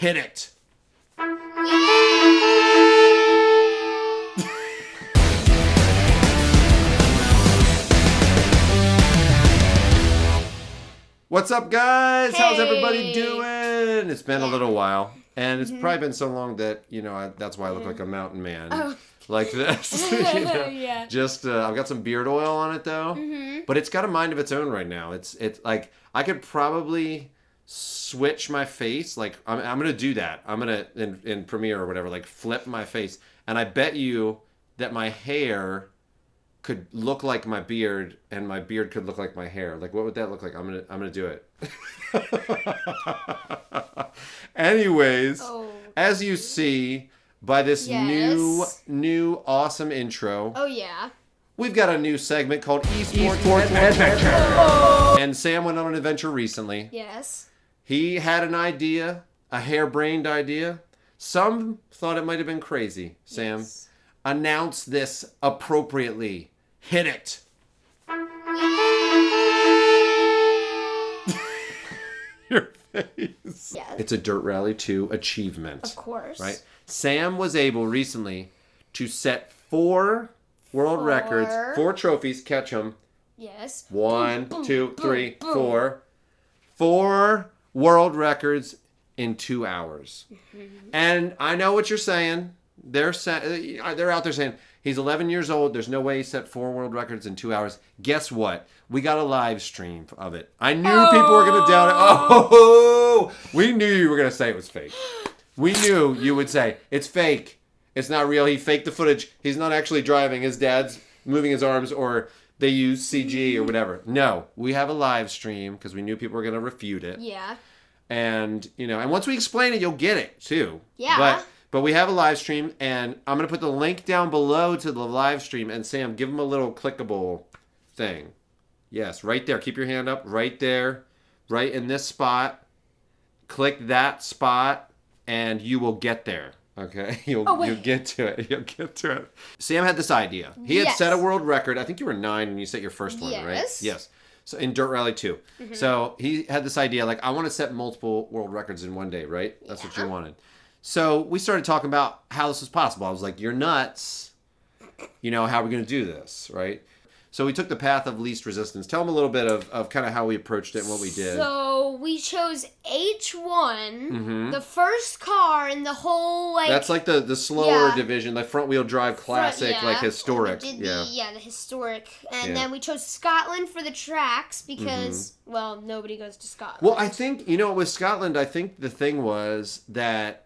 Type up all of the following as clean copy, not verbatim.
Hit it. What's up, guys? How's everybody doing? It's been a little while, and it's probably been so long that that's why I look like a mountain man, like this. Yeah. Just I've got some beard oil on it though, but it's got a mind of its own right now. It's like I could probably switch my face. Like I'm gonna do that. I'm gonna in Premiere or whatever, like flip my face, and I bet you that my hair could look like my beard and my beard could look like my hair. Like what would that look like? I'm gonna do it. Anyways, as you see by this new awesome intro. Oh yeah. We've got a new segment called Esports Adventure. And Sam went on an adventure recently. Yes. He had an idea, a harebrained idea. Some thought it might have been crazy. Sam, yes. Announce this appropriately. Hit it. Your face. Yes. It's a Dirt Rally 2 achievement. Of course. Right? Sam was able recently to set 4 world records, 4 trophies, catch them. Yes. 1, boom, 2, boom, 3, boom. 4. 4 world records in 2 hours. And I know what you're saying. They're out there saying, he's 11 years old. There's no way he set 4 world records in 2 hours. Guess what? We got a live stream of it. I knew people were going to doubt it. Oh, we knew you were going to say it was fake. We knew you would say, it's fake. It's not real. He faked the footage. He's not actually driving. His dad's moving his arms, or they use CG or whatever. No, we have a live stream because we knew people were going to refute it. Yeah. And, and once we explain it, you'll get it too. Yeah. But we have a live stream, and I'm going to put the link down below to the live stream. And Sam, give them a little clickable thing. Yes, right there. Keep your hand up right there, right in this spot. Click that spot, and you will get there. Okay? You'll get to it. You'll get to it. Sam had this idea. He had set a world record. I think you were 9 when you set your first one, right? Yes. So in Dirt Rally 2. So he had this idea, like, I want to set multiple world records in one day, right? That's what you wanted. So we started talking about how this was possible. I was like, you're nuts. How are we going to do this, right? So we took the path of least resistance. Tell them a little bit of kind of how we approached it and what we did. So we chose H1, the first car in the whole, That's like the slower division, like front wheel drive classic, like historic. We did the historic. And then we chose Scotland for the tracks because, nobody goes to Scotland. Well, I think, with Scotland, I think the thing was that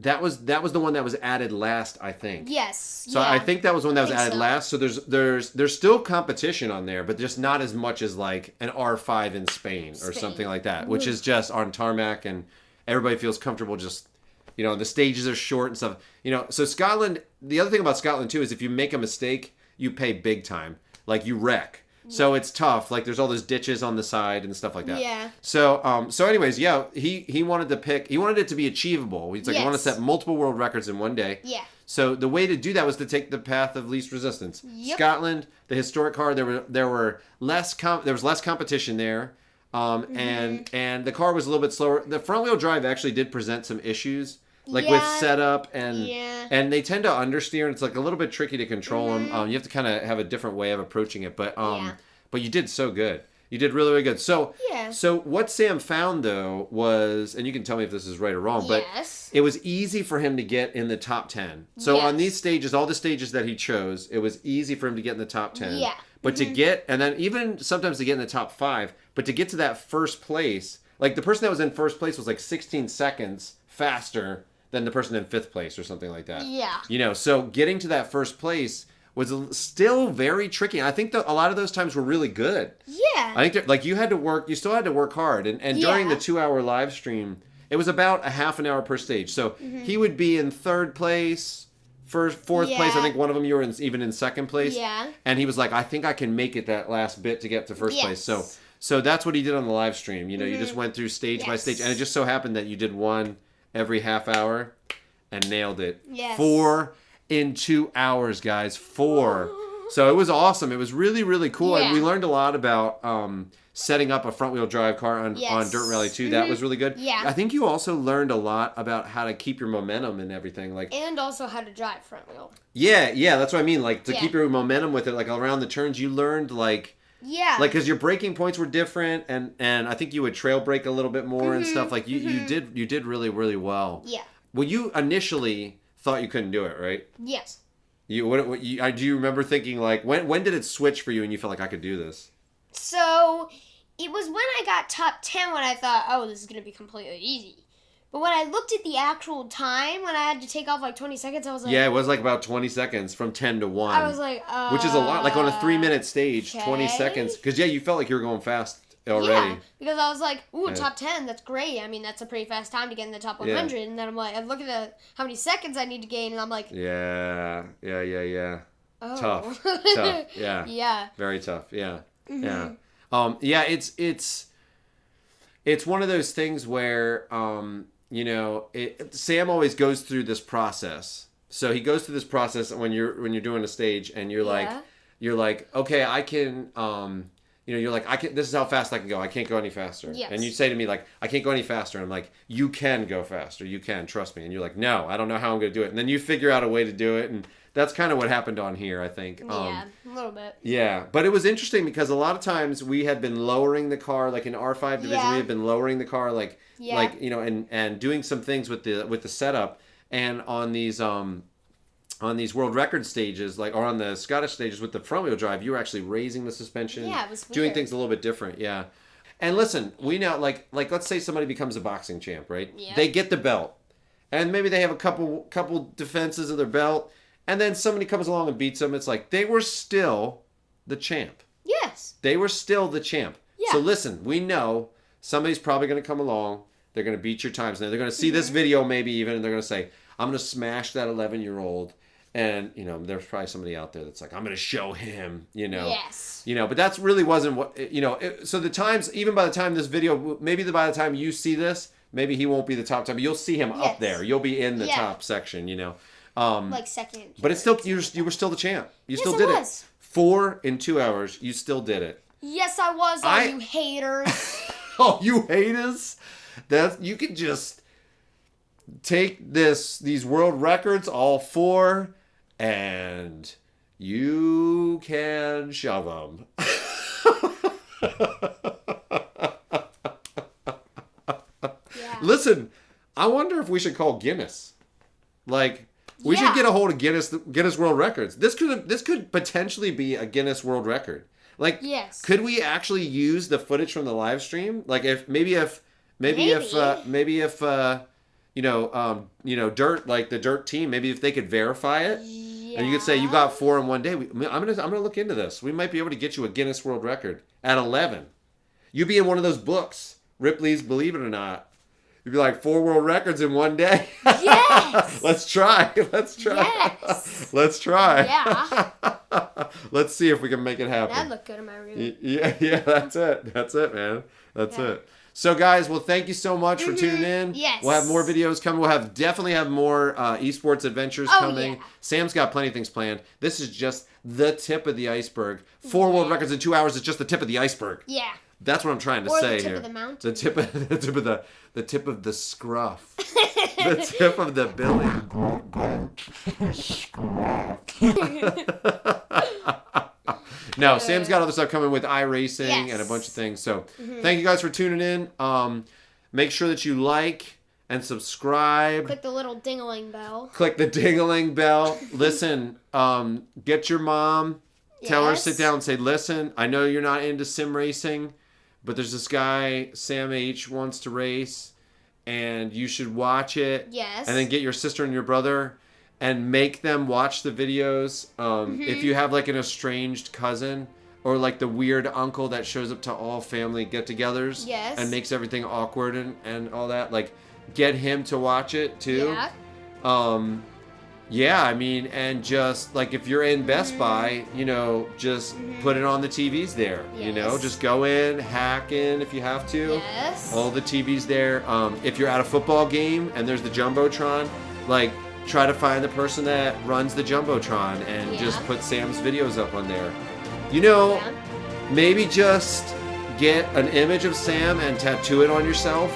that was the one that was added last, I think. Yes. So I think that was one that was added last. So there's still competition on there, but just not as much as like an R5 in Spain or something like that, which is just on tarmac and everybody feels comfortable. Just the stages are short and stuff. So Scotland. The other thing about Scotland too is if you make a mistake, you pay big time. Like you wreck. So it's tough. Like there's all those ditches on the side and stuff like that. Yeah. So anyways, he wanted to pick. He wanted it to be achievable. He's like, I want to set multiple world records in one day. Yeah. So the way to do that was to take the path of least resistance. Yep. Scotland, the historic car, there was less competition there, and the car was a little bit slower. The front wheel drive actually did present some issues. Like with setup and they tend to understeer, and it's like a little bit tricky to control them. You have to kind of have a different way of approaching it, but you did so good. You did really, really good. So what Sam found though was, and you can tell me if this is right or wrong, but it was easy for him to get in the top 10. So on these stages, all the stages that he chose, it was easy for him to get in the top 10. Yeah. But to get, and then even sometimes to get in the top 5, but to get to that first place, like the person that was in first place was like 16 seconds faster than the person in 5th place or something like that. Yeah. So getting to that first place was still very tricky. And I think a lot of those times were really good. Yeah. I think you still had to work hard. And during the 2-hour live stream, it was about a half an hour per stage. So he would be in 3rd place, 4th place. I think one of them you were even in 2nd place. Yeah. And he was like, I think I can make it that last bit to get to 1st place. So that's what he did on the live stream. You just went through stage by stage. And it just so happened that you did one every half hour and nailed it. Yes. 4 in 2 hours, guys. 4. So it was awesome. It was really, really cool. Yeah. And we learned a lot about setting up a front-wheel drive car on Dirt Rally 2. That was really good. Yeah. I think you also learned a lot about how to keep your momentum and everything. And also how to drive front wheel. Yeah, that's what I mean. Like, to keep your momentum with it, like, around the turns, you learned, like... Yeah. Like, because your braking points were different, and I think you would trail brake a little bit more and stuff. Like, you did really, really well. Yeah. Well, you initially thought you couldn't do it, right? Yes. Do you remember thinking, like, when did it switch for you and you felt like I could do this? So, it was when I got top 10 when I thought, oh, this is going to be completely easy. But when I looked at the actual time, when I had to take off like 20 seconds, I was like... Yeah, it was like about 20 seconds from 10 to 1. I was like, which is a lot. Like on a 3-minute stage, 20 seconds. Because, you felt like you were going fast already. Yeah, because I was like, ooh, top 10, that's great. I mean, that's a pretty fast time to get in the top 100. Yeah. And then I'm like, I look at how many seconds I need to gain, and I'm like... Yeah. Oh. Tough, yeah. Yeah. Very tough, yeah. Yeah, it's one of those things where... Sam always goes through this process. So he goes through this process when you're doing a stage, and you're like, okay, I can, you're like, this is how fast I can go. I can't go any faster. Yes. And you say to me, like, I can't go any faster. And I'm like, you can go faster. You can, trust me. And you're like, no, I don't know how I'm going to do it. And then you figure out a way to do it. And that's kind of what happened on here, I think. Yeah, a little bit. Yeah, but it was interesting because a lot of times we had been lowering the car, like in R5 division, we had been lowering the car, and doing some things with the setup, and on these world record stages, or on the Scottish stages with the front wheel drive, you were actually raising the suspension. Yeah, it was weird. Doing things a little bit different. Yeah, and listen, we now like let's say somebody becomes a boxing champ, right? Yeah. They get the belt, and maybe they have a couple defenses of their belt. And then somebody comes along and beats them. It's like, they were still the champ. Yes. They were still the champ. Yeah. So listen, we know somebody's probably going to come along. They're going to beat your times. Now, they're going to see this video maybe even, and they're going to say, I'm going to smash that 11-year-old. And, there's probably somebody out there that's like, I'm going to show him, Yes. But that really wasn't what, so the times, even by the time this video, maybe by the time you see this, maybe he won't be the top time. You'll see him up there. You'll be in the top section, like second. But it's still you were still the champ. You still did it. 4 in 2 hours. You still did it. Yes, I was. You haters. Oh, you haters! You could just take these world records, all 4, and you can shove them. Yeah. Listen, I wonder if we should call Guinness. We should get a hold of Guinness World Records. This could potentially be a Guinness World Record. Yes. Could we actually use the footage from the live stream? Like if Dirt, like the Dirt team, maybe if they could verify it, and you could say you got 4 in one day. I'm gonna look into this. We might be able to get you a Guinness World Record at 11. You'd be in one of those books, Ripley's Believe It or Not. You'd be like 4 world records in one day. Yes. Let's try. Yes. Let's try. Yeah. Let's see if we can make it happen. That'd look good in my room. Yeah. That's it, man. That's it. So, guys, thank you so much for tuning in. Yes. We'll have more videos coming. We'll definitely have more esports adventures coming. Yeah. Sam's got plenty of things planned. This is just the tip of the iceberg. 4 world records in 2 hours is just the tip of the iceberg. Yeah. That's what I'm trying to say here. The tip of the mountain. The tip of the scruff. The tip of the billy. No, Sam's got other stuff coming with iRacing and a bunch of things. So thank you guys for tuning in. Make sure that you like and subscribe. Click the little ding-a-ling bell. Click the ding-a-ling bell. Listen, get your mom. Tell her, sit down and say, listen, I know you're not into sim racing, but there's this guy, Sam H, wants to race, and you should watch it. Yes. And then get your sister and your brother and make them watch the videos. If you have like an estranged cousin or like the weird uncle that shows up to all family get-togethers and makes everything awkward and all that, like get him to watch it too. Yeah. Yeah, I mean, and just, like, if you're in Best Buy, just put it on the TVs there, just go in, hack in if you have to. Yes. All the TVs there. If you're at a football game and there's the Jumbotron, like, try to find the person that runs the Jumbotron and just put Sam's videos up on there. Maybe just get an image of Sam and tattoo it on yourself.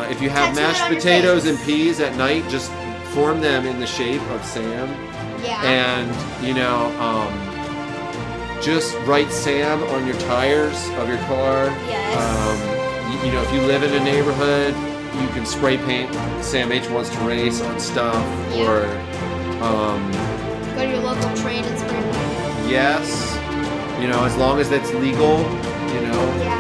If you have mashed potatoes and peas at night, just form them in the shape of Sam. Yeah. And, just write Sam on your tires of your car. Yes. If you live in a neighborhood, you can spray paint Sam H Wants to Race on stuff. Yeah. Or, go to your local train and spray paint. yes. As long as that's legal, Yeah.